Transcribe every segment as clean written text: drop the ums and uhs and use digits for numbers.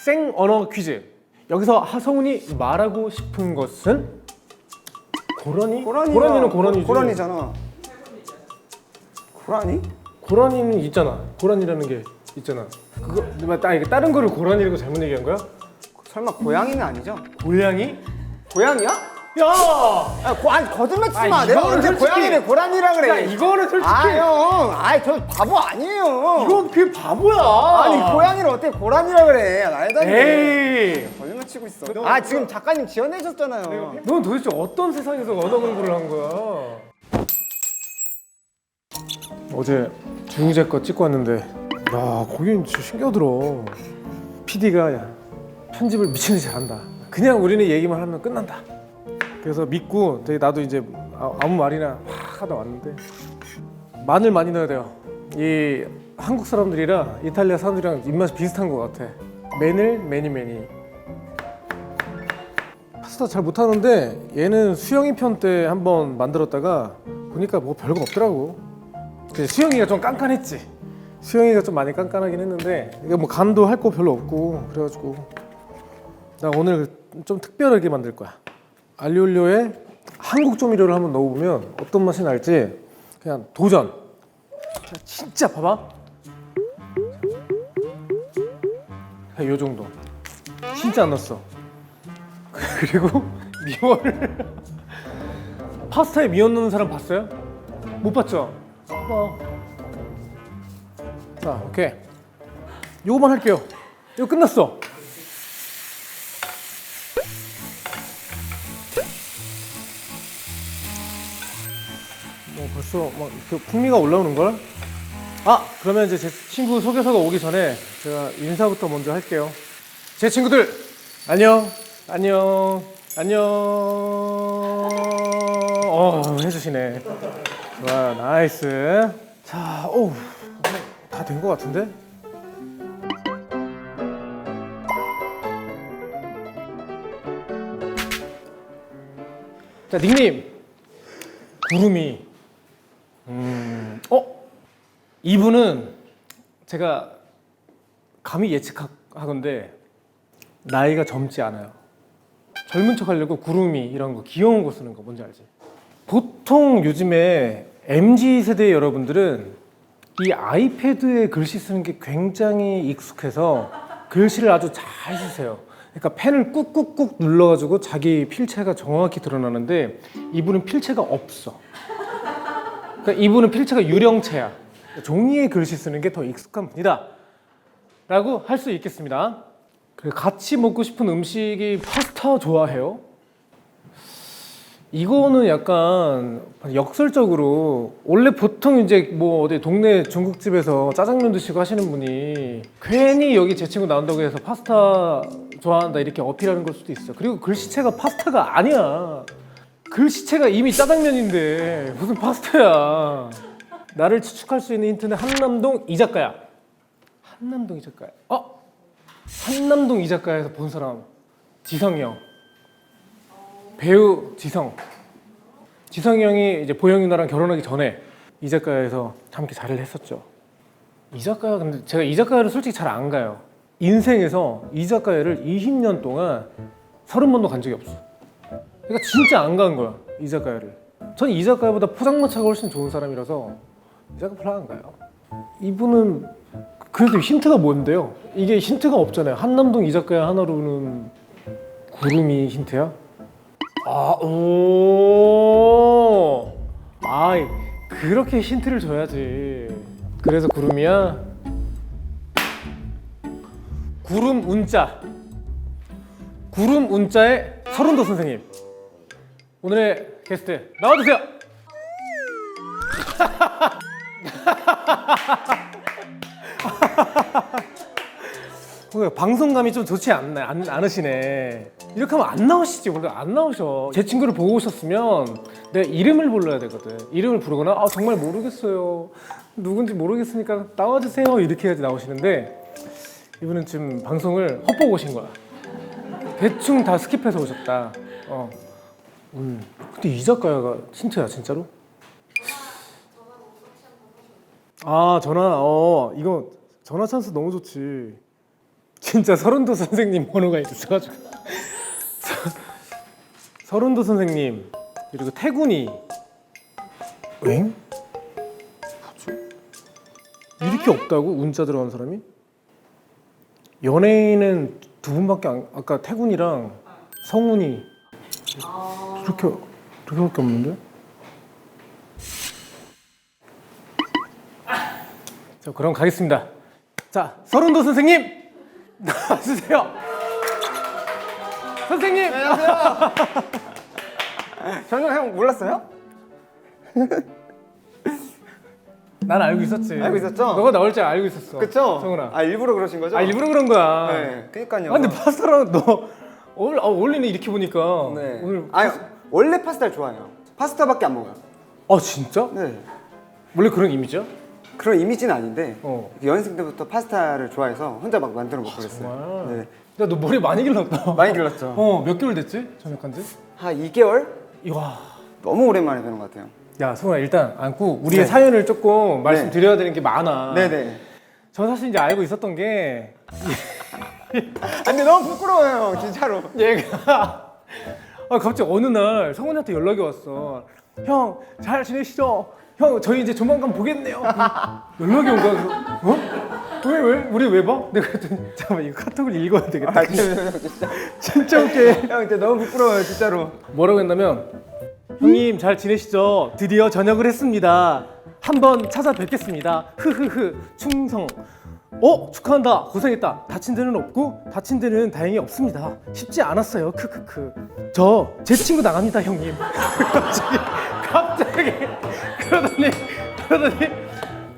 생 언어 퀴즈. 여기서 하성운이 말하고 싶은 것은 고라니? 고라니는 고라니지. 고라니잖아. 고라니? 고라니는 있잖아. 고라니라는 게 있잖아. 그거 이게 다른 거를 고라니라고 잘못 얘기한 거야? 설마 고양이는 아니죠? 고양이? 고양이야? 야! 아니 거짓말 치지 마. 아, 내가 이거는 언제 솔직히- 고양이를 고라니라 그래. 야, 이거는 솔직히 저 바보 아니에요. 이건 그 바보야. 아니 고양이를 어떻게 고라니라 그래? 말도 안 돼. 에이. 거짓말 치고 있어. 지금 작가님 지어내셨잖아요. 넌 도대체 어떤 세상에서 언어 공부를 한 거야? 어제 주우재 거 찍고 왔는데 야 거긴 진짜 신기하더라. PD가 편집을 미친 듯이 잘한다. 그냥 우리는 얘기만 하면 끝난다. 그래서 믿고 나도 이제 아무 말이나 확 하다 왔는데 마늘 많이 넣어야 돼요. 이 한국 사람들이랑 이탈리아 사람들이랑 입맛이 비슷한 것 같아. 매니 파스타 잘 못하는데 얘는 수영이 편 때 한번 만들었다가 보니까 뭐 별거 없더라고. 수영이가 좀 깐깐했지. 수영이가 좀 많이 깐깐하긴 했는데 이게 뭐 간도 할 거 별로 없고 그래가지고 나 오늘 좀 특별하게 만들 거야. 알리올리오에 한국 조미료를 한번 넣어보면 어떤 맛이 날지 그냥 도전. 진짜 봐봐. 요 정도. 진짜 안 넣었어. 그리고 미원을 파스타에 미원 넣는 사람 봤어요? 못 봤죠? 봐봐. 자, 오케이. 요거만 할게요. 이거 끝났어. 뭐 벌써 막 이렇게 풍미가 올라오는 걸? 아, 그러면 이제 제 친구 소개서가 오기 전에 제가 인사부터 먼저 할게요. 제 친구들 안녕. 해주시네. 좋아, 나이스. 자, 다 된 것 같은데? 자, 닉네임 구름이. 이분은 제가 감히 예측하건데 나이가 젊지 않아요. 젊은 척 하려고 구름이 이런 거 귀여운 거 쓰는 거 뭔지 알지? 보통 요즘에 MZ세대 여러분들은 이 아이패드에 글씨 쓰는 게 굉장히 익숙해서 글씨를 아주 잘 쓰세요. 그러니까 펜을 꾹꾹꾹 눌러가지고 자기 필체가 정확히 드러나는데 이분은 필체가 없어. 그러니까 이분은 필체가 유령체야. 종이에 글씨 쓰는 게 더 익숙한 분이다 라고 할 수 있겠습니다. 같이 먹고 싶은 음식이 파스타 좋아해요? 이거는 약간 역설적으로 원래 보통 이제 뭐 어디 동네 중국집에서 짜장면 드시고 하시는 분이 괜히 여기 제 친구 나온다고 해서 파스타 좋아한다 이렇게 어필하는 걸 수도 있어. 그리고 글씨체가 파스타가 아니야. 글씨체가 이미 짜장면인데 무슨 파스타야. 나를 추측할 수 있는 힌트는 한남동 이 작가야. 한남동 이 작가야. 한남동 이 작가에서 본 사람 지성이 형. 배우 지성이 형이 이제 보영 누나랑 결혼하기 전에 이 작가에서 참 이렇게 잘을 했었죠. 이 작가 근데 제가 이 작가를 솔직히 잘 안 가요. 인생에서 이 작가를 20년 동안 30번도 간 적이 없어. 그러니까 진짜 안 간 거야 이 작가를. 전 이 작가보다 포장마차가 훨씬 좋은 사람이라서 이 작가 별로 안 가요. 이분은 그래도 힌트가 뭔데요? 이게 힌트가 없잖아요. 한남동 이 작가야 하나로는 구름이 힌트야? 그렇게 힌트를 줘야지. 그래서 구름이야? 구름 운자. 구름 운자의 서른도 선생님. 오늘의 게스트 나와주세요. 방송감이 좀 좋지 않으시네. 이렇게 하면 안 나오시지. 원래 안 나오셔. 제 친구를 보고 오셨으면 내가 이름을 불러야 되거든. 이름을 부르거나 정말 모르겠어요, 누군지 모르겠으니까 나와주세요 이렇게 해야지 나오시는데 이분은 지금 방송을 헛보고 오신 거야. 대충 다 스킵해서 오셨다. 근데 이 작가가 힌트야 진짜로? 전화 이거 전화 찬스 너무 좋지. 진짜 서른도 선생님 번호가 있어가지고 서른도 선생님 그리고 태군이 엥? 뭐지? 이렇게 없다고? 운자 들어간 사람이? 연예인은 두 분밖에 아까 태군이랑 성훈이 이렇게밖에 없는데? 자 그럼 가겠습니다. 자 서른도 선생님 나와주세요. 선생님. 안녕하세요. 전혀 형 몰랐어요? 난 알고 있었지. 알고 있었죠? 너가 나올 줄 알고 있었어. 그쵸? 성훈아. 아 일부러 그러신 거죠? 아 일부러 그런 거야. 네, 그니까요. 아, 근데 파스타랑 너 어울리네 이렇게 보니까. 네. 오늘. 아니 원래 파스타를 좋아해요. 파스타밖에 안 먹어요. 아 진짜? 네. 원래 그런 이미지야? 그런 이미지는 아닌데 어. 연습생 때부터 파스타를 좋아해서 혼자 막 만들어 먹고 그랬어요. 정말. 네. 야 너 머리 많이 길렀다. 많이 길렀죠. 몇 개월 됐지? 전역한 지? 한 2개월? 와. 너무 오랜만에 뵈는 것 같아요. 야 성훈아 일단 안고 우리의 네. 사연을 조금 말씀드려야 되는 게 많아. 네네. 저 사실 이제 알고 있었던 게 아, 근데 너무 부끄러워요, 진짜로. 얘가 갑자기 어느 날 성훈이한테 연락이 왔어. 형 잘 지내시죠? 형 저희 이제 조만간 보겠네요. 연락이 온 거야. 그래서, 어? 왜? 우리 왜 봐? 내가 그랬더니 잠깐만 이거 카톡을 읽어야 되겠다. 아, 진짜. 진짜 웃겨. 형 진짜 너무 부끄러워요, 진짜로. 뭐라고 했냐면 형님 잘 지내시죠? 드디어 전역을 했습니다. 한번 찾아뵙겠습니다. 흐흐흐 충성. 축하한다. 고생했다. 다친 데는 없고 다친 데는 다행히 없습니다. 쉽지 않았어요. 크크크. 저 제 친구 나갑니다, 형님. 갑자기 그러더니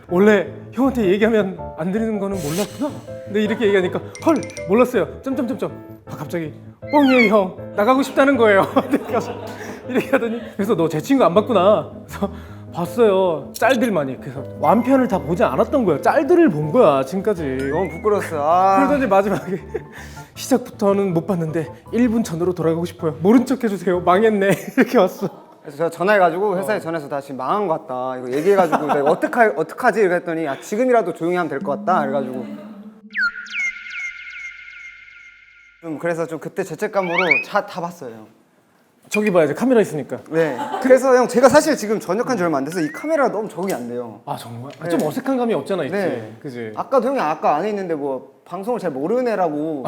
원래 형한테 얘기하면 안 되는 거는 몰랐구나. 근데 이렇게 얘기하니까 헐 몰랐어요. 점점점점. 갑자기 뻥이에요 형 나가고 싶다는 거예요. 이렇게 하더니 그래서 너 제 친구 안 봤구나. 그래서 봤어요. 짤들만이. 그래서 완편을 다 보지 않았던 거야. 짤들을 본 거야 지금까지. 너무 부끄러웠어요. 아. 그러더니 마지막에 시작부터는 못 봤는데 1분 전으로 돌아가고 싶어요. 모른 척 해주세요. 망했네. 이렇게 왔어. 그래서 제가 전화해가지고 회사에 전화해서 나 지금 망한 것 같다. 이거 얘기해가지고 내가 어떡하지? 이랬더니 지금이라도 조용히 하면 될 것 같다. 그래가지고 그래서 좀 그때 죄책감으로 다 봤어요. 저기 봐야지 카메라 있으니까. 네. 그래서 형 제가 사실 지금 전역한 지 얼마 안 돼서 이 카메라가 너무 적응이 안 돼요. 아 정말? 좀 어색한 감이 없잖아 있지. 네. 그지? 아까도 형이 아까 안에 있는데 뭐 방송을 잘 모르는 애라고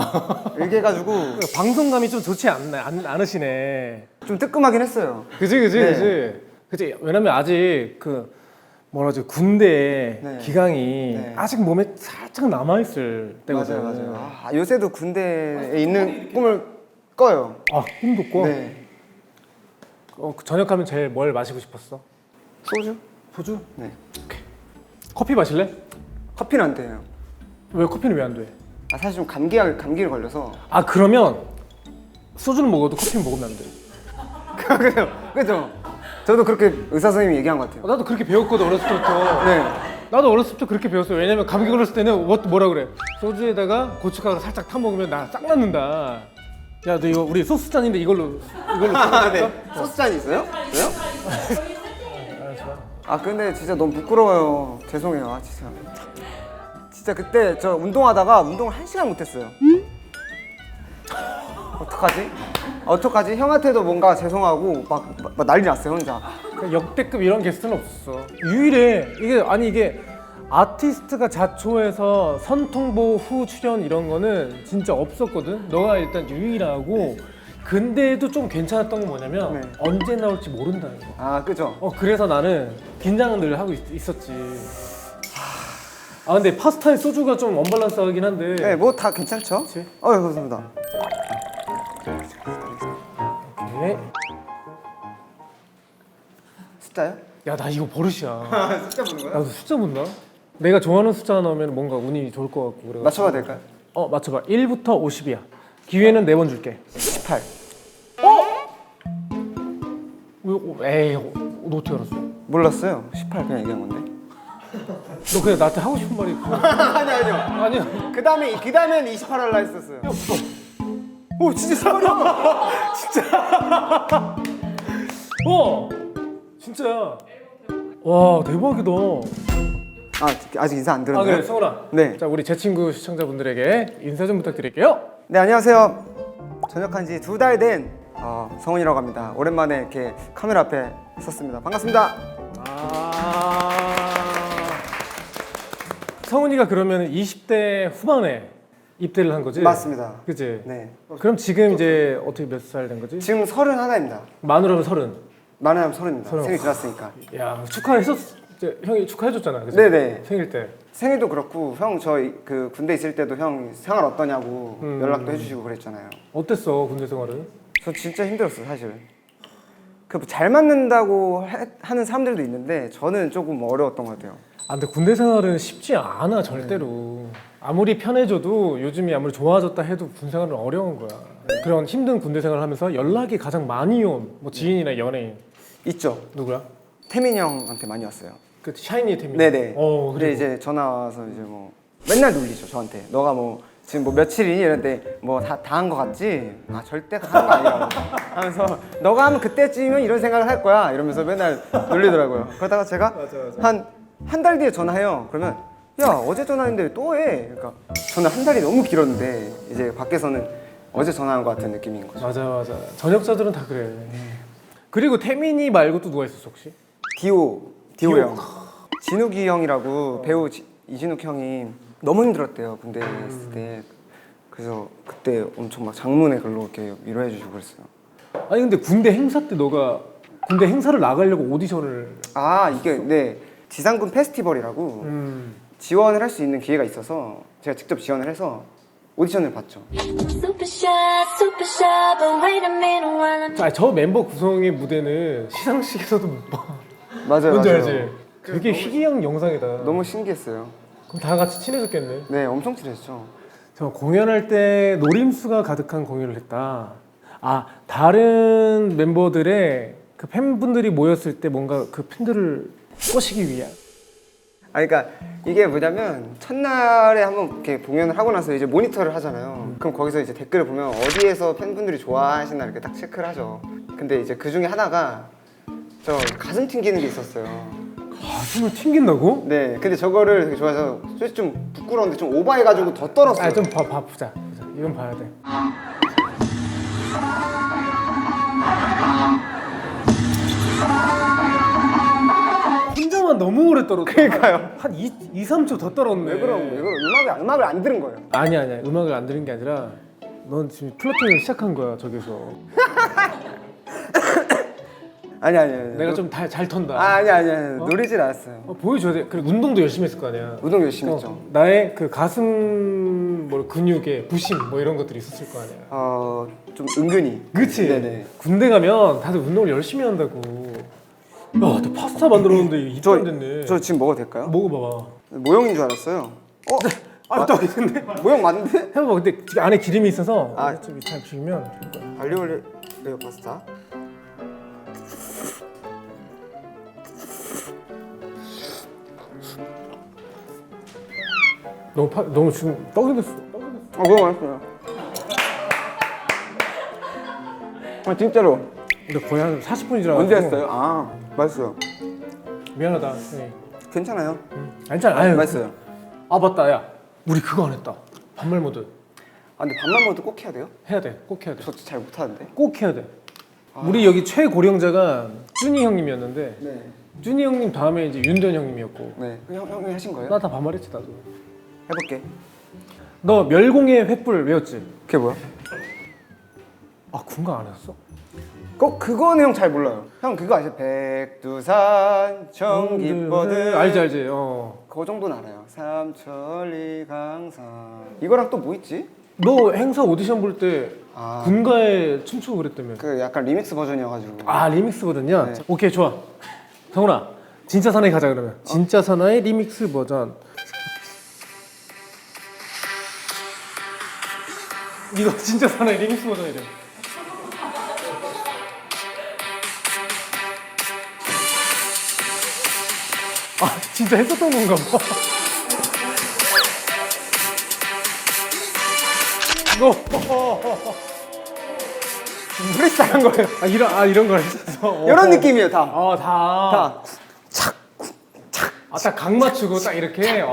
얘기해가지고 방송감이 좀 좋지 않으시네. 좀 뜨끔하긴 했어요. 그지. 네. 그지. 왜냐면 아직 그 뭐라지 군대 네. 기강이 네. 아직 몸에 살짝 남아 있을 때거든. 맞아요. 아, 요새도 군대에 있는 꿈을 꿔요. 아 꿈도 꿔. 네. 저녁하면 제일 뭘 마시고 싶었어? 소주? 소주? 네. 커피 마실래? 커피는 안 돼요. 왜 커피는 왜 안 돼? 아, 사실 좀 감기를 걸려서. 아 그러면 소주는 먹어도 커피는 먹으면 안 돼. 그죠? 저도 그렇게 의사 선생님이 얘기한 것 같아요. 나도 그렇게 배웠거든 어렸을 때부터. 네. 나도 어렸을 때부터 그렇게 배웠어요. 왜냐면 감기 걸렸을 때는 뭐라 그래? 소주에다가 고춧가루 살짝 타 먹으면 나 싹 낫는다. 야, 너 이거 우리 소스 잔인데 이걸로 아, 네. 네. 소스잔 있어요? 왜요? 아 근데 진짜 너무 부끄러워요. 죄송해요. 아, 진짜 그때 저 운동하다가 운동을 1시간 못했어요. 어떡하지? 형한테도 뭔가 죄송하고 막 난리 났어요 혼자. 역대급 이런 게스트는 없었어. 유일해. 이게 아티스트가 자초해서 선통보 후 출연 이런 거는 진짜 없었거든. 너가 일단 유일하고 근데도 좀 괜찮았던 건 뭐냐면 네. 언제 나올지 모른다는 거. 아 그죠? 그래서 나는 긴장은 늘 하고 있었지. 아 근데 파스타에 소주가 좀 언밸런스하긴 한데. 네, 뭐 다 괜찮죠? 그치? 감사합니다. 오케이. 숫자요? 야 나 이거 버릇이야. 숫자 보는 거야? 나도 숫자 본다. 내가 좋아하는 숫자 나오면 뭔가 운이 좋을 것 같고 그래. 맞춰봐도 될까요? 맞춰봐. 1부터 50이야. 기회는 4번 줄게. 18. 에이, 너 어떻게 알았어? 몰랐어요. 18 그냥 얘기한 건데. 너 그냥 나한테 하고 싶은 말이 있고. 아니요. 아니야. 그 다음엔 28 할라 했었어요. 야, 없어. 오 진짜 18이야. 진짜. 진짜야. 와, 대박이다. 아직 인사 안 아 들었나요? 그래 성훈아. 네. 자 우리 제 친구 시청자분들에게 인사 좀 부탁드릴게요. 네, 안녕하세요. 전역한 지 2달 된 성훈이라고 합니다. 오랜만에 이렇게 카메라 앞에 섰습니다. 반갑습니다. 성훈이가 그러면 20대 후반에 입대를 한 거지? 맞습니다. 그치? 네. 그럼 지금 이제 어떻게 몇 살 된 거지? 지금 31입니다. 만으로는 30. 만하면 30입니다. 서른. 생일 지났으니까. 야 이제 형이 축하해줬잖아 그치? 네네. 생일 때. 생일도 그렇고 형 저 그 군대 있을 때도 형 생활 어떠냐고 연락도 해주시고 그랬잖아요. 어땠어 군대 생활은? 저 진짜 힘들었어요 사실. 그 잘 맞는다고 하는 사람들도 있는데 저는 조금 어려웠던 것 같아요. 아 근데 군대 생활은 쉽지 않아 절대로. 아무리 편해져도 요즘이 아무리 좋아졌다 해도 군 생활은 어려운 거야. 그런 힘든 군대 생활을 하면서 연락이 가장 많이 온 뭐 지인이나 연예인 있죠. 누구야? 태민이 형한테 많이 왔어요. 그 샤이니 태민. 네네. 어 근데 그래 이제 전화 와서 이제 뭐 맨날 놀리죠 저한테. 너가 뭐 지금 뭐 며칠이니 이랬는데 뭐 다 한 거 같지? 아 절대 다 한 거 아니라고 하면서 너가 하면 그때쯤이면 이런 생각을 할 거야 이러면서 맨날 놀리더라고요. 그러다가 제가 한 달 뒤에 전화해요. 그러면 야 어제 전화했는데 또 해. 그러니까 저는 한 달이 너무 길었는데 이제 밖에서는 어제 전화한 것 같은 느낌인 거죠. 맞아. 전역자들은 다 그래. 그리고 태민이 말고 또 누가 있었어 혹시? 디오 디오. 형, 진욱이 형이라고 배우 이진욱 형이 너무 힘들었대요 군대 있을 때. 그래서 그때 엄청 막 장문의 글로 이렇게 위로해 주시고 그랬어요. 아니 근데 군대 행사 때 너가 군대 행사를 나가려고 오디션을 이게 네 지상군 페스티벌이라고 지원을 할 수 있는 기회가 있어서 제가 직접 지원을 해서 오디션을 봤죠. Super shy, but wait a minute while I'm 저 멤버 구성의 무대는 시상식에서도 못 봐. 맞아요. 뭔지 맞아요. 알지? 되게 희귀한 영상이다. 너무 신기했어요. 그럼 다 같이 친해졌겠네. 네, 엄청 친했죠. 저 공연할 때 노림수가 가득한 공연을 했다. 다른 멤버들의 그 팬분들이 모였을 때 뭔가 그 팬들을 꼬시기 위한. 그러니까 이게 뭐냐면 첫날에 한번 이렇게 공연을 하고 나서 이제 모니터를 하잖아요. 그럼 거기서 이제 댓글을 보면 어디에서 팬분들이 좋아하시나 이렇게 딱 체크를 하죠. 근데 이제 그 중에 하나가 저 가슴 튕기는 게 있었어요. 가슴을 튕긴다고? 네, 근데 저거를 되게 좋아해서 솔직히 좀 부끄러운데 좀 오버해가지고 더 떨었어요. 좀 보자. 이건 봐야 돼. 혼자만 너무 오래 떨었다. 그러니까요. 한 3초 더 떨었네. 왜 그럼 음악을 안 들은 거예요. 아니야. 음악을 안 들은 게 아니라 넌 지금 플러팅을 시작한 거야, 저기서. 아니. 내가 좀 잘 턴다. 아니. 노리질 않았어요. 보여줘야 돼. 그래 운동도 열심히 했을 거 아니야. 운동 열심히 했죠. 나의 그 가슴 근육에 부심 뭐 이런 것들이 있었을 거 아니야. 좀 은근히. 그치? 네네. 군대 가면 다들 운동을 열심히 한다고. 야, 너 파스타 만들었는데 입도 안 됐네. 저 지금 먹어도 될까요? 먹어봐봐. 모형인 줄 알았어요. 또 있는데? 모형 맞는데? 해봐봐. 근데 안에 기름이 있어서 아. 좀 이따 주면 좋을 거야. 알리올리오 파스타. 너무 지금 떡이 됐어. 너무 맛있어요. 진짜로. 근데 거의 한 40분이 지나가지고. 언제 했어요? 맛있어요. 미안하다. 형이. 괜찮아요. 괜찮아. 아유. 맛있어요. 맞다. 야, 우리 그거 안 했다. 반말 모드 근데 밥만 먹어도 꼭 해야 돼요? 해야 돼. 꼭 해야 돼. 저 잘 못하는데. 꼭 해야 돼. 우리 여기 최고령자가 쭈니 형님이었는데 네. 쭈니 형님 다음에 이제 윤전 형님이었고 네. 형이 하신 거예요? 나 다 반말했지 나도. 해볼게. 너 멸공의 횃불 외웠지? 그게 뭐야? 군가 안 했어? 그거는 형 잘 몰라요. 형 그거 아시죠? 백두산 청깃버들. 알지. 그 정도는 알아요. 삼천리 강산. 이거랑 또 뭐 있지? 너 행사 오디션 볼 때 아. 군가에 춤추고 그랬다며. 그 약간 리믹스 버전이어가지고. 리믹스거든요. 네. 오케이 좋아. 성훈아 진짜 사나이 가자 그러면. 진짜 사나이 리믹스 버전. 이거 진짜 사나이 리믹스 버전이래. 진짜 했었던 건가 봐. 프리스타일 한 거예요. 이런 걸 했었어. 이런 느낌이에요 다. 다. 딱 각 맞추고 딱 이렇게.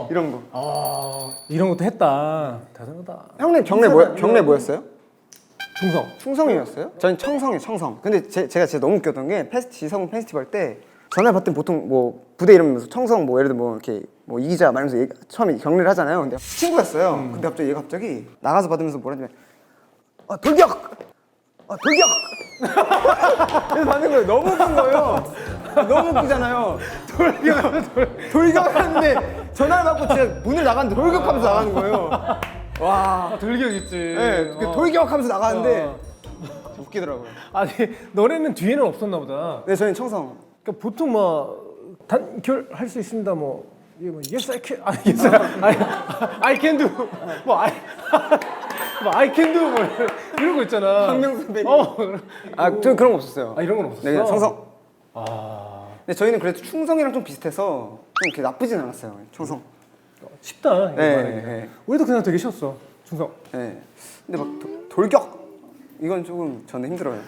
이런 거. 이런 것도 했다. 대단하다. 형님 경례 뭐였어요? 충성. 충성이었어요? 저는 청성이에요, 청성. 근데 제가 진짜 너무 웃겼던 게 지성 페스티벌 때 전화 받더니 보통 뭐 부대 이러면서 청성 뭐 예를 들어 뭐 이렇게 뭐 이기자 말하면서 처음에 경례를 하잖아요. 근데 친구였어요. 근데 갑자기 얘가 나가서 받으면서 뭐라냐면 돌격! 돌격! 그래서 받는 거예요. 너무 웃긴 거예요. 너무 웃기잖아요. 돌격하는데 전화를 받고 진짜 문을 나갔는데 돌격하면서 나가는 거예요. 와. 돌격 있지. 네, 돌격하면서 나가는데 웃기더라고요. 아니 너네는 뒤에는 없었나 보다. 네, 저희는 청성. 그러니까 보통 뭐 단결 할 수 있습니다. 뭐 이게 뭐 yes I can, yes I can do, 뭐 I can do 뭐 이런 거 있잖아. 박명수 선배님. 저 그런 거 없었어요. 이런 건 없었어. 네, 그냥 청성. 근데 저희는 그래도 충성이랑 좀 비슷해서 좀 이렇게 나쁘진 않았어요. 청성. 쉽다. 이거 네, 말하기. 네. 우리도 그냥 되게 쉬웠어. 충성. 네. 근데 막 돌격 이건 조금 저는 힘들어요.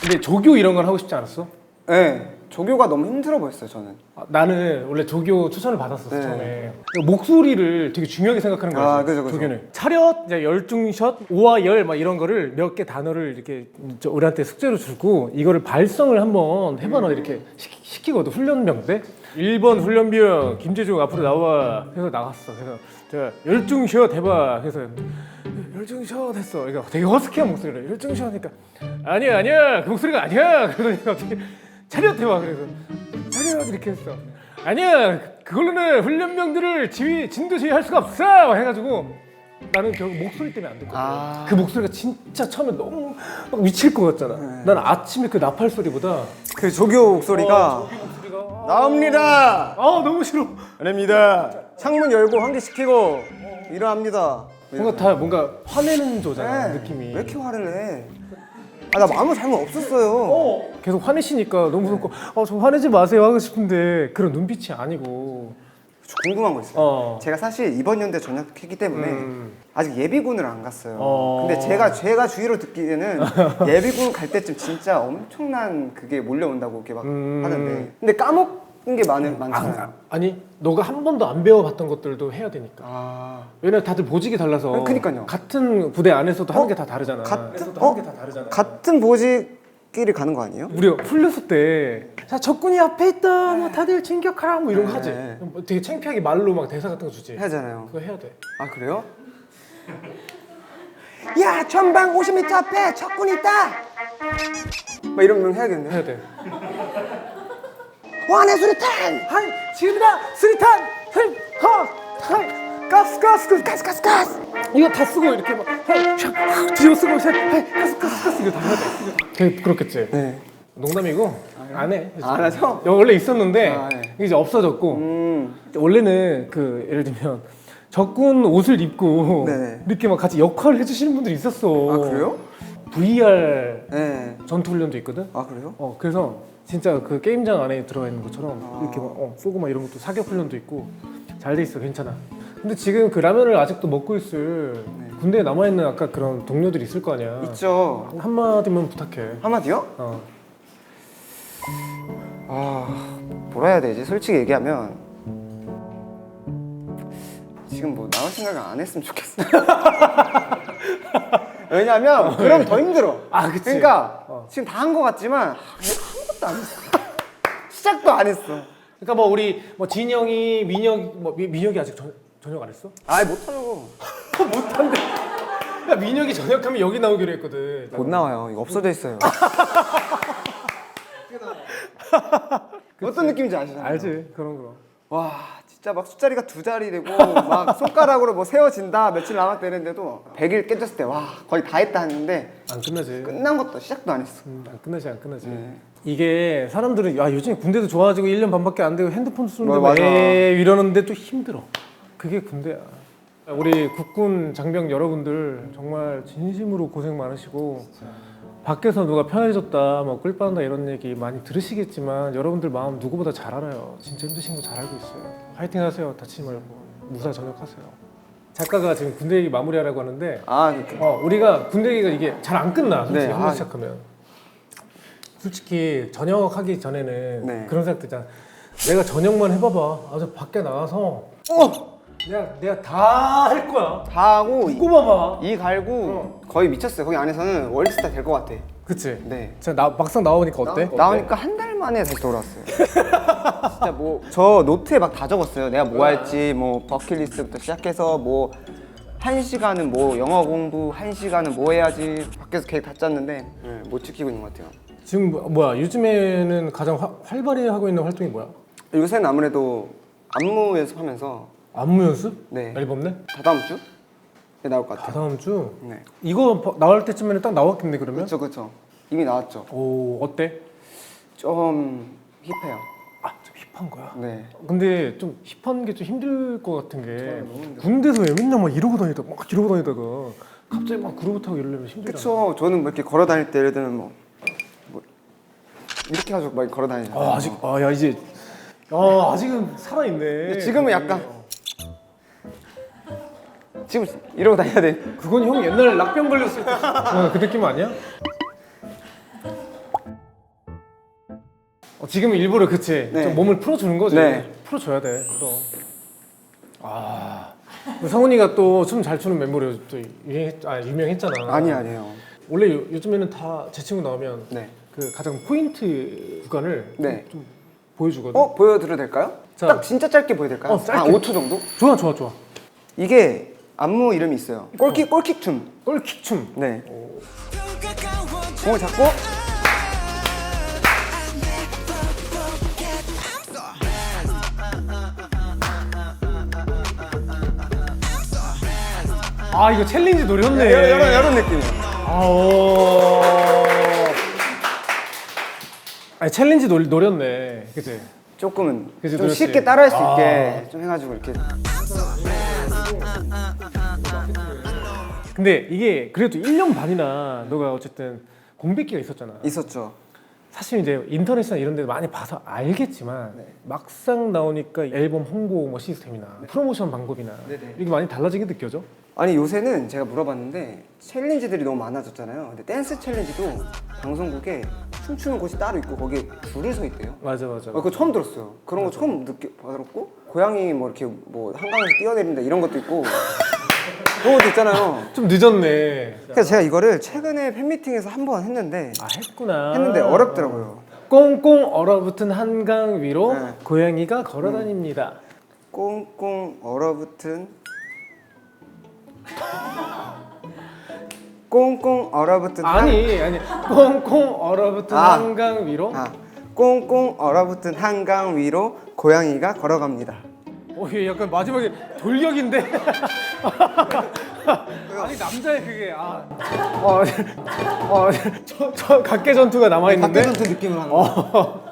근데 조교 이런 건 하고 싶지 않았어? 네. 조교가 너무 힘들어 보였어요, 저는. 나는 원래 조교 추천을 받았었어. 네. 처음에 목소리를 되게 중요하게 생각하는 거야. 그죠. 조교는 차렷, 이제 열중샷, 오와 열 막 이런 거를 몇 개 단어를 이렇게 우리한테 숙제로 주고 이거를 발성을 한번 해봐라 이렇게 시키거든. 훈련병 때 1번 훈련병 김재중 앞으로 나와. 그래서 나갔어. 그래서 제가 열중샷 해봐. 그래서 열중샷 했어. 그러니까 되게 허스키한 목소리를 열중샷 하니까 아니야 그 목소리가 아니야. 그러더니 어떻게 차렷 해봐. 그래서 차렷 이렇게 했어. 아니야 그걸로는 훈련병들을 진도 지휘할 수가 없어 해가지고 나는 결국 목소리 때문에 안 됐거든. 그 목소리가 진짜 처음에 너무 막 미칠 것 같잖아. 난 아침에 그 나팔 소리보다 그 조교 목소리가 나옵니다. 너무 싫어. 아닙니다. 창문 열고 환기시키고 일어납니다. 뭔가 화내는 조잖아. 느낌이. 왜 이렇게 화를 내? 나 아무 잘못 없었어요. 계속 화내시니까 너무 무섭고 저 화내지 마세요 하고 싶은데 그런 눈빛이 아니고. 저 궁금한 거 있어요. 제가 사실 이번 연대 전역했기 때문에 아직 예비군을 안 갔어요. 근데 제가 주위로 듣기에는 예비군 갈 때쯤 진짜 엄청난 그게 몰려온다고 이렇게 막 하는데 근데 까먹은 게 많잖아요. 아니 너가 한 번도 안 배워봤던 것들도 해야 되니까. 왜냐면 다들 보직이 달라서. 그니까요. 같은 부대 안에서도 하는 게 다 다르잖아. 같은 보직끼리 가는 거 아니에요? 우리가 훈련소 때 자 적군이 앞에 있다 뭐 다들 진격하라 뭐 이런 거 하지. 네. 뭐 되게 창피하게 말로 막 대사 같은 거 주지. 하잖아요. 그거 해야 돼. 아 그래요? 야 전방 50m 앞에 적군이 있다. 막 이러면 해야겠네. 해야 돼. 왕의 수류탄. 하이 지금이다 수리탄 가스 이거 다 쓰고 이렇게 막 뒤로 쓰고 하이 가스 이거 다 해야 돼. 되게 부끄럽겠지. 네. 농담이고 안 해. 안 하죠? 원래 있었는데 네. 이게 이제 없어졌고 원래는 그 예를 들면 적군 옷을 입고 네네. 이렇게 막 같이 역할을 해주시는 분들이 있었어. 아 그래요? VR 네. 전투 훈련도 있거든. 아 그래요? 그래서 진짜 그 게임장 안에 들어가 있는 것처럼 이렇게 막 쏘고 막 이런 것도 사격 훈련도 있고 잘 돼 있어. 괜찮아. 근데 지금 그 라면을 아직도 먹고 있을 군대에 남아 있는 아까 그런 동료들이 있을 거 아니야. 있죠. 한마디만 부탁해. 한마디요? 뭐라 해야 되지? 솔직히 얘기하면 지금 뭐 나올 생각을 안 했으면 좋겠어. 왜냐면 그러면 더 힘들어. 그치. 그러니까 지금 다 한 거 같지만 아무것도 안 했어. 시작도 안 했어. 그러니까 뭐 우리 뭐 진영이 민혁이 아직 전역 안 했어? 못하려고. 못한대. 야 민혁이 전역하면 여기 나오기로 했거든. 못 나와요. 이거 없어져 있어요. 어떤 느낌인지 아시잖아요. 알지 그런. 와 진짜 막 숫자리가 2자리 되고 막 손가락으로 뭐 세워진다 며칠 남았다 이랬는데도 100일 깨졌을 때 와 거의 다 했다 했는데 안 끝나지. 끝난 것도 시작도 안 했어. 안 끝나지. 이게 사람들은 요즘에 군대도 좋아지고 1년 반밖에 안 되고 핸드폰 쓰는데 맞아. 이러는데 또 힘들어. 그게 군대야. 우리 국군 장병 여러분들 정말 진심으로 고생 많으시고 밖에서 누가 편해졌다 뭐 꿀빠른다 이런 얘기 많이 들으시겠지만 여러분들 마음 누구보다 잘 알아요. 진짜 힘드신 거 잘 알고 있어요. 파이팅 하세요. 다치지 말고 무사 전역하세요. 작가가 지금 군대 얘기 마무리하라고 하는데 우리가 군대 얘기가 이게 잘 안 끝나. 솔직히 네, 한번 시작하면 솔직히 전역하기 전에는 네. 그런 생각 들잖아. 내가 전역만 해봐봐. 아주 밖에 나가서 내가 다 할 거야. 다 하고 꼽아봐. 이 갈고 거의 미쳤어요. 거기 안에서는 월드스타 될 것 같아. 그치? 네. 진짜 막상 나오니까 어때? 나오니까 한 달 만에 다시 돌아왔어요. 진짜 뭐 저 노트에 막 다 적었어요. 내가 뭐 할지 뭐 버킷리스트부터 시작해서 뭐 1시간은 뭐 영어 공부, 1시간은 뭐 해야지 밖에서 계획 다 짰는데 네, 못 지키고 있는 것 같아요. 지금 뭐야? 요즘에는 가장 활발히 하고 있는 활동이 뭐야? 요새는 아무래도 안무 연습하면서 안무 연습? 네. 앨범 내? 다다음 주에 나올 것 다 같아요. 다음 주? 네. 이거 나올 때쯤에는 딱 나왔겠네 그러면? 그렇죠. 이미 나왔죠. 오 어때? 좀 힙해요. 좀 힙한 거야? 네. 근데 좀 힙한 게 좀 힘들 것 같은 게 군대에서 왜 맨날 막 이러고 다니다가 갑자기 막 그루브 타고 이러려면 힘들잖아. 그쵸. 저는 뭐 이렇게 걸어 다닐 때 예를 들면 뭐 이렇게 가지고 막 걸어 다니잖아요. 야 이제 아직은 살아있네. 근데 지금은 약간 지금 이러고 다녀야 돼. 그건 형 옛날 락병 걸렸을 때 그 느낌 아니야? 지금은 일부러 그치? 네. 좀 몸을 풀어주는 거지. 네. 풀어줘야 돼. 또. 성훈이가 또 춤 잘 추는 멤버로 또 유명했잖아. 아니에요. 원래 요즘에는 다 제 친구 나오면 네. 그 가장 포인트 구간을 네. 좀 보여주거든. 보여드려도 될까요? 자. 딱 진짜 짧게 보여드릴까요? 짧게. 한 5초 정도? 좋아. 이게 안무 이름이 있어요. 꼴킥 춤. 꼴킥 춤. 네. 공을 잡고 이거 챌린지 노렸네. 이런 느낌이에요. 챌린지 노렸네. 그치? 조금은 그치, 좀 노렸지. 쉽게 따라할 수 있게 좀 해가지고 이렇게. 근데 이게 그래도 1년 반이나 너가 어쨌든 공백기가 있었잖아. 있었죠. 사실 이제 인터넷이나 이런 데 많이 봐서 알겠지만 막상 나오니까 앨범 홍보 뭐 시스템이나 프로모션 방법이나 네네. 이게 많이 달라지게 느껴져? 아니 요새는 제가 물어봤는데 챌린지들이 너무 많아졌잖아요. 근데 댄스 챌린지도 방송국에 춤추는 곳이 따로 있고 거기에 줄을 서 있대요. 맞아. 그거 처음 들었어요. 그런 거 처음 받았고 고양이 뭐 이렇게 뭐 한강에서 뛰어내린다 이런 것도 있고 그런 것도 있잖아요. 좀 늦었네. 그래서 제가 이거를 최근에 팬미팅에서 한 번 했는데 했구나. 어렵더라고요. 꽁꽁 얼어붙은 한강 위로 네. 고양이가 걸어다닙니다. 꽁꽁 얼어붙은 꽁꽁 얼어붙은 아니 꽁꽁 얼어붙은 한강 위로 꽁꽁 얼어붙은 한강 위로 고양이가 걸어갑니다. 얘 약간 마지막에 돌격인데? 아니 남자의 그게 저 각계 전투가 남아있는데? 각계전투 느낌을 하는 거.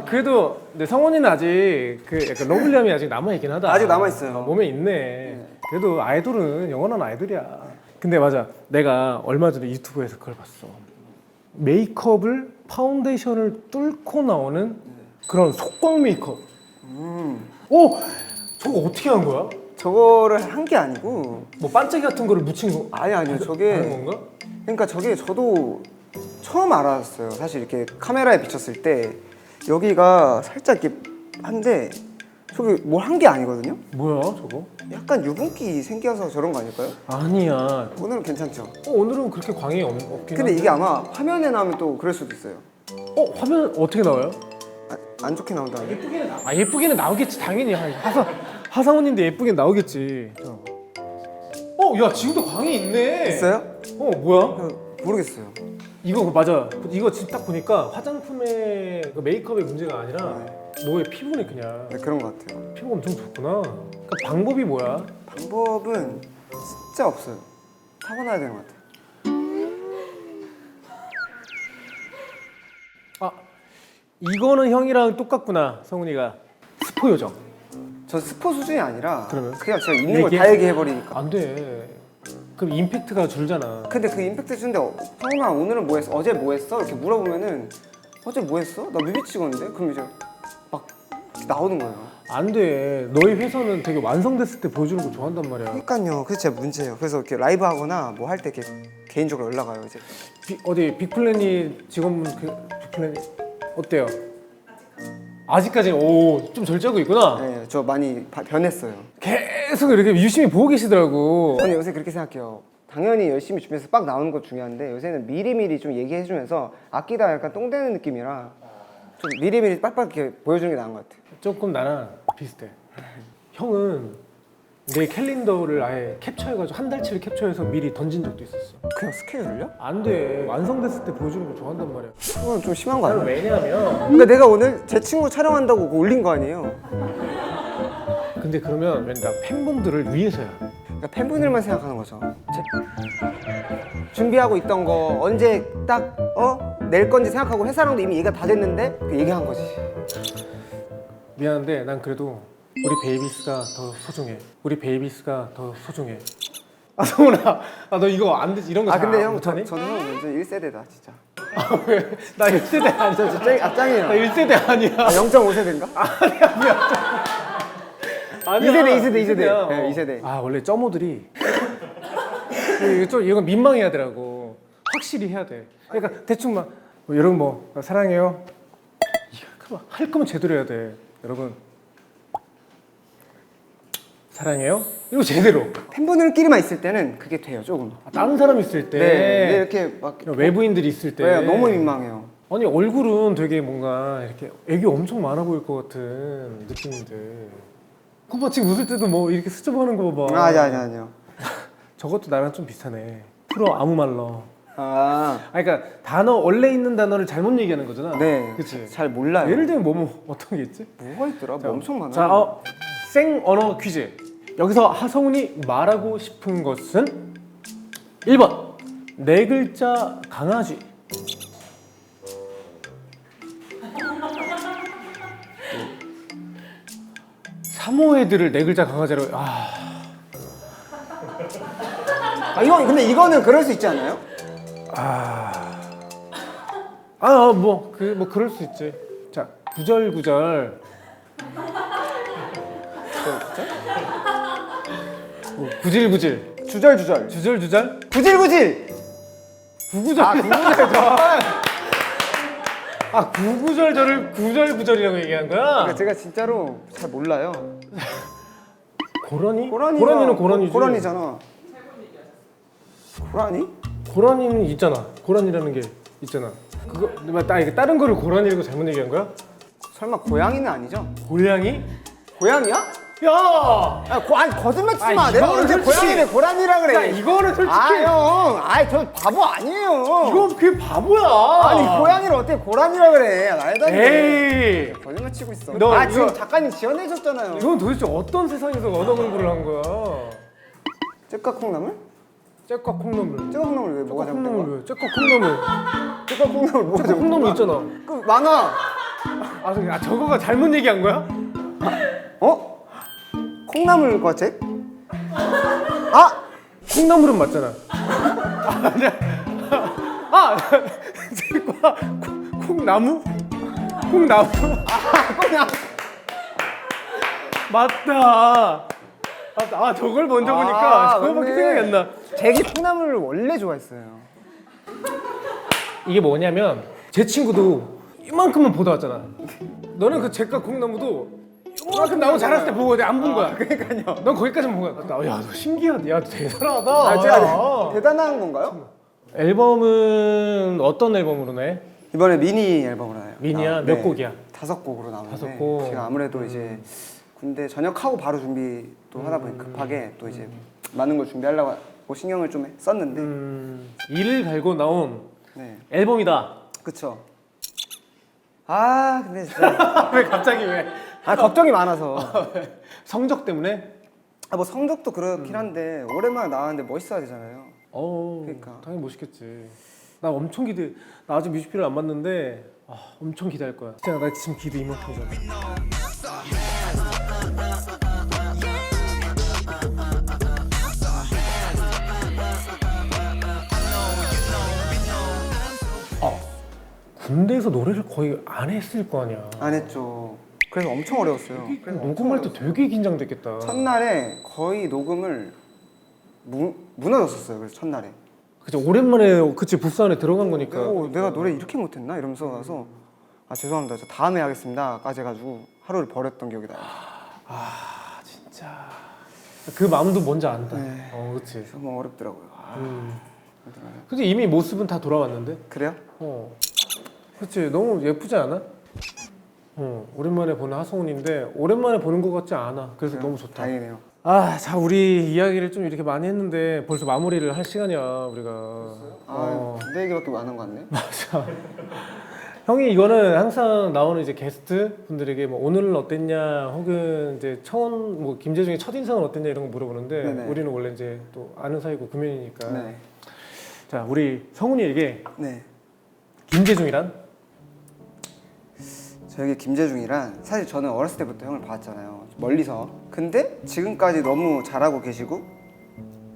그래도 근데 성훈이는 아직 그 약간 러블리함이 아직 남아있긴 하다. 아직 남아있어요. 몸에 있네. 그래도 아이돌은 영원한 아이돌이야. 근데 맞아, 내가 얼마 전에 유튜브에서 그걸 봤어. 메이크업을 파운데이션을 뚫고 나오는 그런 속광 메이크업. 저거 어떻게 한 거야? 저거를 한 게 아니고 뭐 반짝이 같은 거를 묻힌 거 아니요 저게 하는 건가? 그러니까 저게 저도 처음 알았어요. 사실 이렇게 카메라에 비쳤을 때 여기가 살짝 이렇게 한데 저게 뭘 한 게 아니거든요. 뭐야 저거? 약간 유분기 생겨서 저런 거 아닐까요? 아니야. 오늘은 괜찮죠. 오늘은 그렇게 광이 없긴 근데 한데. 이게 아마 화면에 나오면 또 그럴 수도 있어요. 화면 어떻게 나와요? 안 좋게 나온다. 예쁘게는 나오겠지 당연히. 하상우님도 예쁘게 나오겠지. 야 지금도 광이 있네. 있어요? 뭐야? 모르겠어요. 이거 맞아. 이거 지금 딱 보니까 화장품의 그 메이크업의 문제가 아니라 너의 피부네 그냥. 네, 그런 것 같아요. 피부 엄청 좋구나. 그러니까 방법이 뭐야? 방법은 진짜 없어요. 타고나야 되는 것 같아요. 이거는 형이랑 똑같구나, 성훈이가. 스포 요정. 저 스포 수준이 아니라 그러면? 그냥 제가 있는 걸 얘기해? 다 얘기해버리니까. 안 돼. 그럼 임팩트가 줄잖아. 근데 그 임팩트 주는데 형아 오늘은 뭐 했어? 어제 뭐 했어? 이렇게 물어보면은 어제 뭐 했어? 나 뮤비 찍었는데? 그럼 이제 막 나오는 거예요. 안 돼. 너희 회사는 되게 완성됐을 때 보여주는 거 좋아한단 말이야. 그러니까요. 그게 제 문제예요. 그래서 이렇게 라이브 하거나 뭐 할 때 이렇게 개인적으로 연락 와요 이제. 어디 빅플래닛 직원분 빅플래닛 어때요? 아직까지 오좀 절제하고 있구나. 네, 저 많이 변했어요. 계속 이렇게 유심히 보고 계시더라고. 저는 요새 그렇게 생각해요. 당연히 열심히 준비해서 빡 나오는 거 중요한데 요새는 미리미리 좀 얘기해주면서 아끼다 약간 똥되는 느낌이라 좀 미리미리 빡빡 이렇게 보여주는 게 나은 것 같아요. 조금 나랑 비슷해. 형은 내 캘린더를 아예 캡처해가지고 한 달치를 캡처해서 미리 던진 적도 있었어. 그냥 스케줄을요? 안 돼. 완성됐을 때 보여주는 거 좋아한단 말이야. 그건 좀 심한 거 아니에요? 왜냐하면 그러니까 내가 오늘 제 친구 촬영한다고 그거 올린 거 아니에요? 근데 그러면 나 팬분들을 위해서야. 그러니까 팬분들만 생각하는 거죠. 준비하고 있던 거 언제 딱 낼 건지 생각하고 회사랑도 이미 얘기가 다 됐는데 그 얘기한 거지. 미안한데 난 그래도 우리 베이비스가 더 소중해. 우리 베이비스가 더 소중해. 아 성훈아, 아 너 이거 안 되지 이런 거 아 잘 근데 형 못하니? 저는 형 완전 1세대다 진짜. 아 왜? 나 1세대 아니야. 저 짱이에요. 나 1세대 아니야. 0.5세대인가? 아니야. 2세대. 이세대야. 네, 2세대. 아 원래 점오들이 이거 좀 이건 민망해야 되라고. 확실히 해야 돼. 그러니까 대충 막 여러분 뭐 사랑해요. 이거 할 거면 제대로 해야 돼. 여러분 사랑해요. 이거 제대로. 팬분들끼리만 있을 때는 그게 돼요 조금. 다른 사람 있을 때 네, 이렇게 막 외부인들이 있을 때 네, 너무 민망해요. 아니 얼굴은 되게 뭔가 이렇게 애기 엄청 많아 보일 것 같은 느낌인데 그거 지금 웃을 때도 뭐 이렇게 수줍어하는 거 봐봐. 아니요. 저것도 나랑 좀 비슷하네. 프로 아무 말로. 아, 그러니까 단어 원래 있는 단어를 잘못 얘기하는 거잖아. 네. 그치. 잘 몰라요. 예를 들면 뭐 어떤 게 있지? 뭐가 있더라? 뭐 엄청 많아요. 자, 생 언어 퀴즈. 여기서 하성운이 말하고 싶은 것은 1번 네 글자 강아지. 사모예드를 네 글자 강아지로. 이거 근데 이거는 그럴 수 있지 않아요? 뭐 그럴 수 있지. 자, 구절구절. 구질구질. 주절주절. 주절주절. 구질구질. 구구절. 구구절절을 구절구절이라고 얘기한 거야? 그러니까 제가 진짜로 잘 몰라요. 고라니? 고라니가- 고라니는 고라니지. 고라니잖아. 고라니? 고라니는 있잖아. 고라니라는 게 있잖아. 그거 이게 다른 거를 고라니라고 잘못 얘기한 거야? 설마 고양이는 아니죠? 고양이? 고양이야? 야! 아니 거짓말 치지 마. 아, 내가 이거는 언제 솔직히- 고양이를 고라니라 그래. 야, 이거는 솔직히 형. 저 바보 아니에요. 이거 그게 바보야. 아니 고양이를 어떻게 고라니라 그래. 말도 안 돼. 에이. 거짓말 치고 있어. 너 지금 이거- 작가님 지어내셨잖아요. 이건 도대체 어떤 세상에서 언어 공부를 한 거야? 째까 콩나물? 째까 콩나물. 째까 콩나물 왜 뭐가 잘못된 거야? 콩나물 왜? 째까 콩나물. 째까 콩나물 뭐가 째까 잘못된 콩나물 거야? 있잖아. 그 만화. 저거가 잘못 얘기한 거야? 콩나물과 잭? 콩나물은 맞잖아. 아니야. 째과 콩나무? 콩나무? 콩나물. 맞다. 저걸 먼저 보니까 저거밖에 맞네. 생각이 안 나. 잭이 콩나물을 원래 좋아했어요. 이게 뭐냐면 제 친구도 이만큼만 보다 왔잖아. 너는 그 잭과 콩나무도 이만큼 나무 자랐을 때 보고 안 본 거야. 그러니까요. 넌 거기까지만 본 거야. 야, 너 신기하다. 야, 너 대단하다. 제가 야. 대단한 건가요? 앨범은 어떤 앨범으로 내? 이번에 미니 앨범으로 나요. 미니야? 몇 곡이야? 5곡으로 나오는데 5곡. 제가 아무래도 이제 군대 전역하고 바로 준비도 하다 보니 급하게 또 이제 많은 걸 준비하려고 신경을 좀 썼는데 이를 갈고 나온 네, 앨범이다. 그쵸. 근데 진짜 왜 갑자기 왜? 걱정이 많아서 성적 때문에? 뭐 성적도 그렇긴 한데 오랜만에 나왔는데 멋있어야 되잖아요. 그러니까. 당연히 멋있겠지. 나 엄청 기대. 나 아직 뮤직비디오를 안 봤는데 엄청 기대할 거야. 진짜 나 지금 기대 이만큼이잖아. 군대에서 노래를 거의 안 했을 거 아니야. 안 했죠. 그래서 엄청 어려웠어요. 녹음할 때 되게 긴장됐겠다. 첫날에 거의 녹음을 무너졌었어요. 그래서 첫날에 그치 오랜만에 그치 부스 안에 들어간 거니까. 내가 노래 이렇게 못했나 이러면서 와서 아 죄송합니다 저 다음에 하겠습니다까지 해가지고 하루를 버렸던 기억이 나요. 아 진짜 그 마음도 뭔지 안다. 네. 그치. 너무 어렵더라고요. 근데 이미 모습은 다 돌아왔는데. 그래요? 그치 너무 예쁘지 않아? 오랜만에 보는 하성운인데 오랜만에 보는 것 같지 않아. 그래서 그래요? 너무 좋다. 다행이네요. 자 우리 이야기를 좀 이렇게 많이 했는데 벌써 마무리를 할 시간이야 우리가. 내 얘기밖에 안 한 거 같네. 맞아. 형이 이거는 항상 나오는 이제 게스트 분들에게 뭐 오늘은 어땠냐 혹은 이제 처음 뭐 김재중의 첫 인상은 어땠냐 이런 거 물어보는데 네네. 우리는 원래 이제 또 아는 사이고 구면이니까. 네. 자 우리 성훈이에게 네. 김재중이란? 저에게 김재중이란 사실 저는 어렸을 때부터 형을 봤잖아요. 멀리서. 근데 지금까지 너무 잘하고 계시고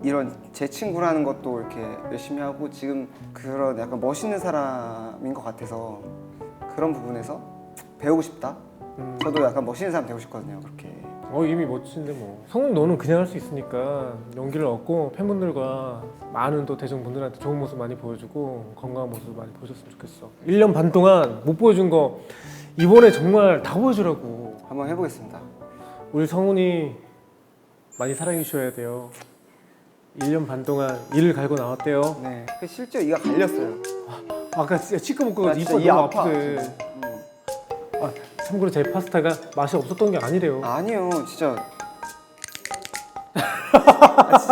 이런 제 친구라는 것도 이렇게 열심히 하고 지금 그런 약간 멋있는 사람인 것 같아서 그런 부분에서 배우고 싶다. 저도 약간 멋있는 사람 되고 싶거든요. 그렇게. 이미 멋진데 뭐. 성훈이 너는 그냥 할 수 있으니까 용기를 얻고 팬분들과 많은 또 대중분들한테 좋은 모습 많이 보여주고 건강한 모습 많이 보여줬으면 좋겠어. 1년 반 동안 못 보여준 거 이번에 정말 다 보여주라고. 한번 해보겠습니다. 우리 성훈이 많이 사랑해 주셔야 돼요. 1년 반 동안 이를 갈고 나왔대요. 네. 실제 이가 갈렸어요. 아까 진짜 치과 못 가고 나 이빨 진짜 이 너무 아파, 아프대. 참고로 제 파스타가 맛이 없었던 게 아니래요. 아니요, 진짜.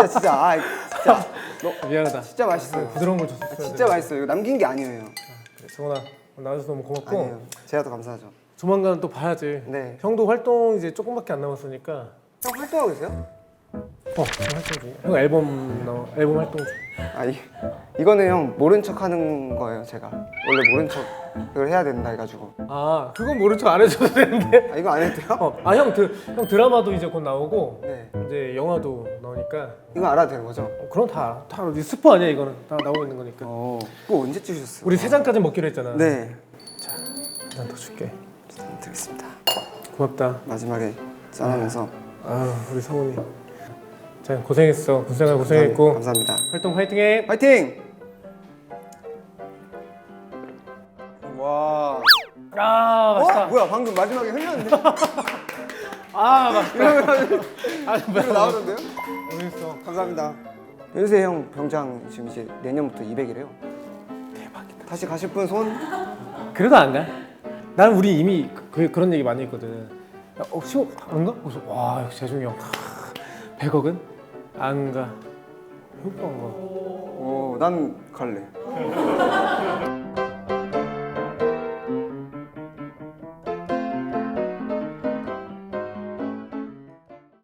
진짜. 미안하다. 진짜 맛있어요. 부드러운 걸 줬었어야 돼. 진짜 맛있어요. 이거 남긴 게 아니에요. 그래, 성훈아 나와줘서 너무 고맙고 아니에요. 제가 더 감사하죠. 조만간 또 봐야지. 네. 형도 활동 이제 조금밖에 안 남았으니까. 형 활동하고 계세요? 지금 활동 중이야. 형 앨범 활동 중. 이거는 형 모른 척 하는 거예요, 제가. 원래 모른 척을 해야 된다 해가지고. 그건 모른 척 안 해줘도 되는데. 이거 안 해도 돼요? 형 드라마도 이제 곧 나오고 네. 이제 영화도 나오니까 이거 알아도 되는 거죠? 그럼 다 스포 아니야 이거는 다 나오고 있는 거니까. 그거 언제 찍으셨어요? 우리 3잔까지 먹기로 했잖아. 네. 한 잔 더 줄게. 드리겠습니다. 고맙다. 마지막에 짠하면서. 우리 성훈이. 자 고생했어. 군생활 고생했고. 감사합니다. 활동 화이팅해. 파이팅! 와. 맛있다. 뭐야 방금 마지막에 흘렸는데? 맛있다. 이러면 나오던데요? 고생했어. 감사합니다. 연세 형 병장 지금 이제 내년부터 200이래요. 대박이다. 다시 가실 분 손? 그래도 안 가. 난 우리 이미 그런 얘기 많이 했거든. 안 가? 그래서 와 역시 재중이 형 100억은 안 가. 효과 안 가. 난 갈래.